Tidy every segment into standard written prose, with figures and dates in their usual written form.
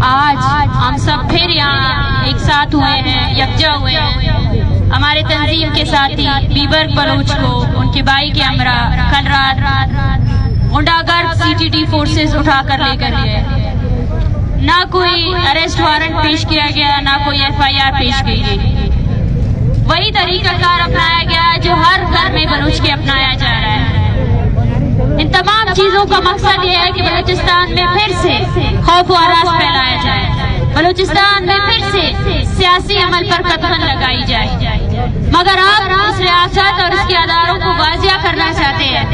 آج ہم سب پھر یہاں ایک ساتھ ہوئے ہیں، یکجا ہوئے ہیں ہمارے تنظیم کے ساتھی بیبرگ بلوچ کو ان کے بھائی کے ہمراہ کل رات غنڈہ گرد CTT فورسز اٹھا کر لے کر گئے. نہ کوئی اریسٹ وارنٹ پیش کیا گیا، نہ کوئی FIR پیش کی گئی. وہی طریقہ کار اپنایا گیا جو ہر گھر میں بلوچ کے اپنایا جا رہا ہے. ان تمام چیزوں کا مقصد یہ ہے کہ بلوچستان میں پھر سے خوف و ہراس پھیلایا جائے، بلوچستان میں پھر سے سیاسی عمل پر قدغن لگائی جائے. مگر آپ اس ریاست اور اس کے اداروں کو واضح کرنا چاہتے ہیں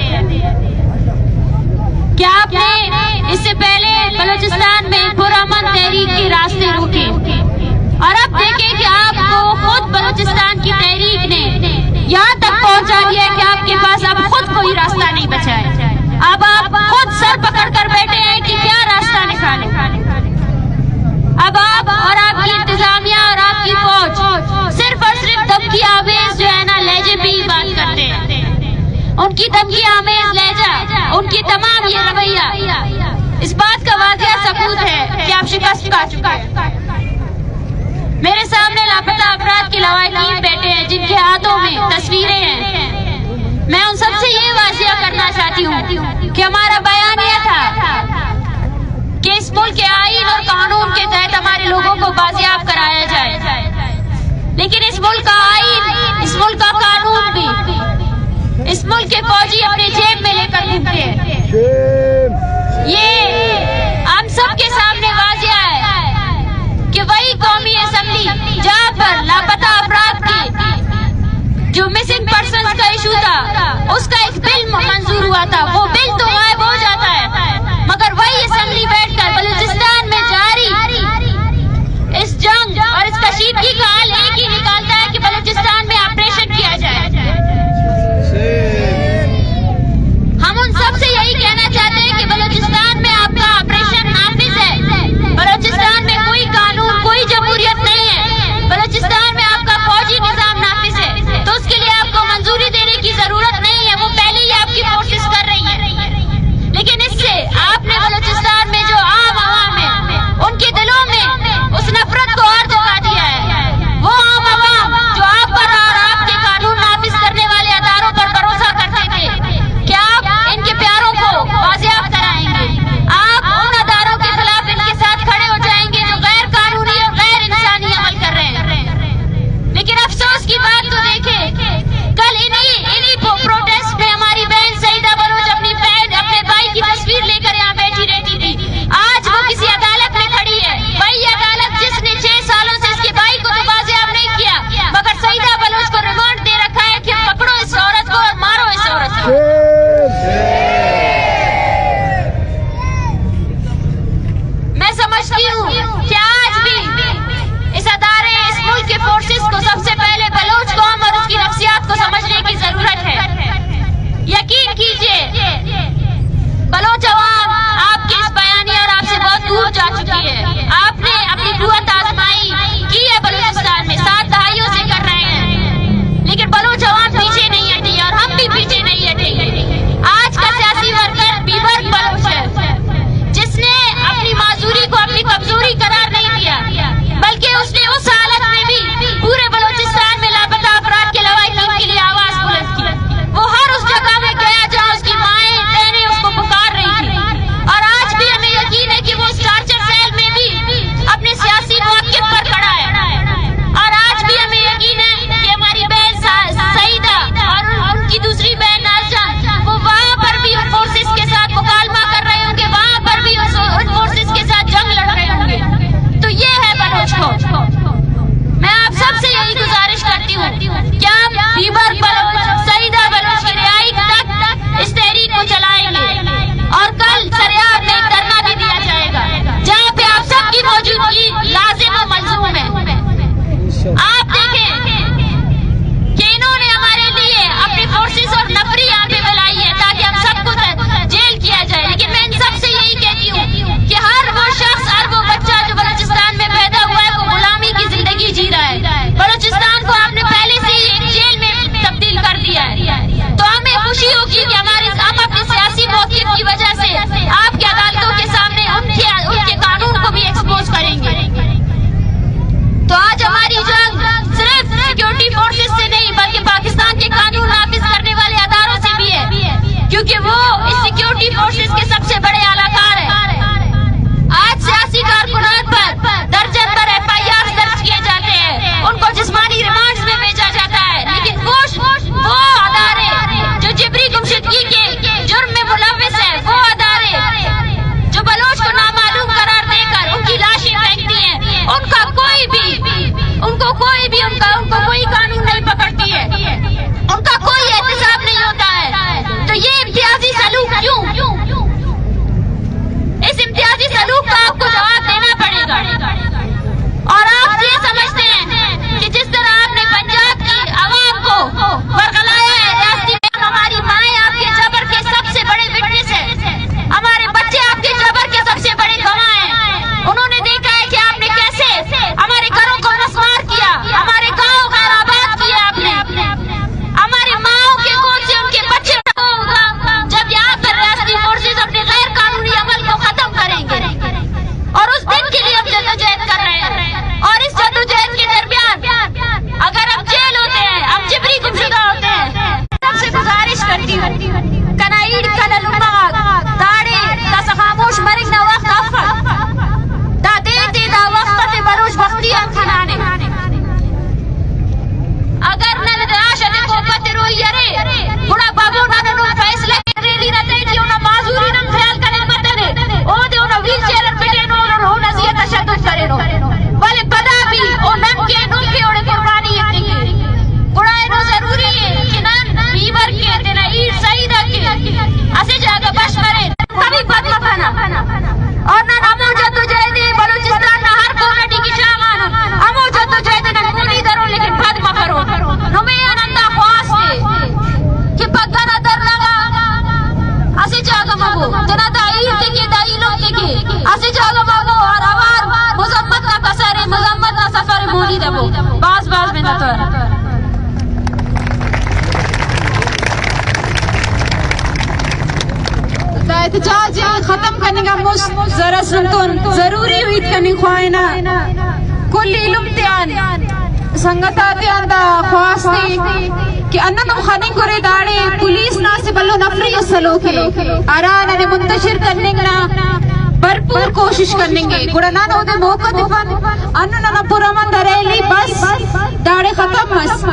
کہ آپ نے اس سے پہلے بلوچستان میں پرامن تحریک کے راستے روکے، اور اب دیکھیں کہ آپ کو خود بلوچستان کی تحریک نے یہاں تک پہنچا دیا کہ آپ کے پاس اب خود کوئی راستہ نہیں بچا ہے. اب آپ خود سر پکڑ کر بیٹھے ہیں کہ کیا راستہ نکالیں. اب آپ اور آپ کی انتظامیہ اور آپ کی فوج صرف اور صرف دھمکی آمیز جو ہے نا لہجے پہ ہی بات کرتے ہیں. ان کی دھمکی آمیز لہجہ، ان کی تمام یہ رویہ اس بات کا واضح ثبوت ہے کہ آپ شکست کھا چکے ہیں. میرے سامنے لاپتہ افراد کے لواحقین بیٹھے ہیں جن کے ہاتھوں میں تصویریں ہیں. میں ان سب سے یہ واضح کرنا چاہتی ہوں کہ ہمارا بیان یہ تھا کہ اس ملک کے آئین اور قانون کے تحت ہمارے لوگوں کو بازیاب کرایا جائے، لیکن اس ملک کا آئین، اس ملک کا قانون بھی اس ملک کے فوجی اپنے جیب میں لے کر گھومتے ہیں. یہ ہم سب کے سامنے واضح ہے کہ وہی قومی اسمبلی جہاں پر لاپتہ افراد کے جو مسنگ پرسنز کا ایشو تھا اس کا ایک بل منظور ہوا تھا، وہ بل تو غائب ہو جاتا ہے، مگر وہی اسمبلی بیٹھ کر بلوچستان میں جاری اس جنگ اور اس کشیدگی کا حل ایک ہی نکالتا ہے کہ بلوچستان میں آپریشن کیا جائے. ہم ان سب سے یہی کہنا چاہتے ہیں کہ بلوچستان میں آپ کا آپریشن نافذ ہے. بلوچستان میں کوئی قانون، کوئی جمہوریت نہیں ہے. بلوچستان میں آپ کا فوجی نظام نافذ ہے، تو اس کے لیے آپ کو منظوری دینے کی ضرورت نہیں ہے، وہ پہلے ہی آپ کی فورسز کر رہی ہیں. لیکن اس سے آپ نے بلوچستان میں جو عام عوام ہے ان کے دلوں میں اس نفرت کو اور جگا دیا ہے. وہ عام عوام جو آپ پر اور آپ کے قانون نافذ کرنے والے اداروں پر بھروسہ کرتے تھے کہ آپ ان کے پیاروں کو بازیاب کرائیں گے، آپ ان اداروں کے خلاف ان کے ساتھ کھڑے ہو جائیں گے جو غیر قانونی اور غیر انسانی عمل کر رہے ہیں. لیکن افسوس کی بات تو دیکھیں، کل انہی پروٹیسٹ میں ہماری بہن سعیدہ بلوچ اپنے بھائی کی تصویر لے کر یہاں بیٹھی رہتی تھی. آج وہ کسی عدالت میں کھڑی ہے، وہی عدالت جس نے 6 سالوں سے اس کے بھائی کو تو بازیاب نہیں کیا، مگر سعیدہ بلوچ کو ریمانڈ دے رکھا ہے کہ پکڑو اس عورت کو اور مارو اس عورت کو. میں سمجھتی ہوں کہ آج بھی اس ادارے، اس ملک کے فورسز کو سب سے پہلے بلوچ قوم اور اس کی نفسیات کو سمجھنے کی ضرورت ہے. یقین کیجئے بلوچ عوام آپ کے اس بیانیے اور آپ سے بہت دور جا چکی ہے. آپ نے اپنی قوت آزمائی کی ہے بلوچستان میں، 7 دہائیوں سے کر رہے ہیں، لیکن بلوچ عوام پیچھے نہیں ہٹی اور ہم بھی پیچھے نہیں ہٹیں گے. آج کا سیاسی ورکر بیبرگ بلوچ ہے جس نے اپنی معذوری کو اپنی کمزوری قرار نہیں دیا، بلکہ اس نے اس حالت میں بھی پورے بلوچستان میں لاپتہ افراد کے لواحقین کے لیے آواز بلند کی. وہ ہر اس جگہ میں گیا جہاں اس کی مائیں بہنیں اس کو پکار رہی تھی، اور آج بھی ہمیں یقین ہے کہ وہ اس ٹارچر سیل میں بھی مولی دبو باز میں نتور احتجاج ختم کرنے کا ذرا سنتون ضروری ہوئی کرنے خواہنا کل علم تیان سنگتاتیان دا خواستی کہ انہوں خاننگ کرے داڑے پولیس نا سے بلو نفری اسلو کے آران انہیں منتشر کرنے گنا بھرپور کوشش کرنے گے گڑا نو دے موقع دفن انہوں پورامن دریلی بس داڑے ختم مس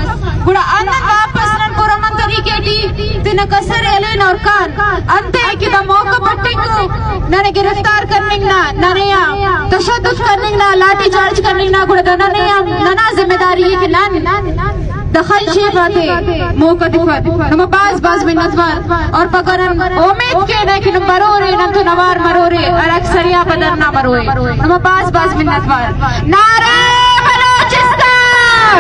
گڑا انہوں واپس نن پورامن طریقے ٹی تینا کسر ایلین اور کان انتے کی دا موقع پٹنگ کو ننے گرفتار کرنے گنا ننیا تشدد کرنے گنا لاٹھی چارج کرنے گنا گڑا دا ننیا ننا ذمہ داری ہے کہ نن دخل شیفاتے موقع دفن نمہ باز منتوار اور پکرن امید کے نئے کہ نمبرو رے نمتو نوار مرو رے اور اکثریا بدرنا مرو رے نمہ باز منتوار نعرہ بلوچستان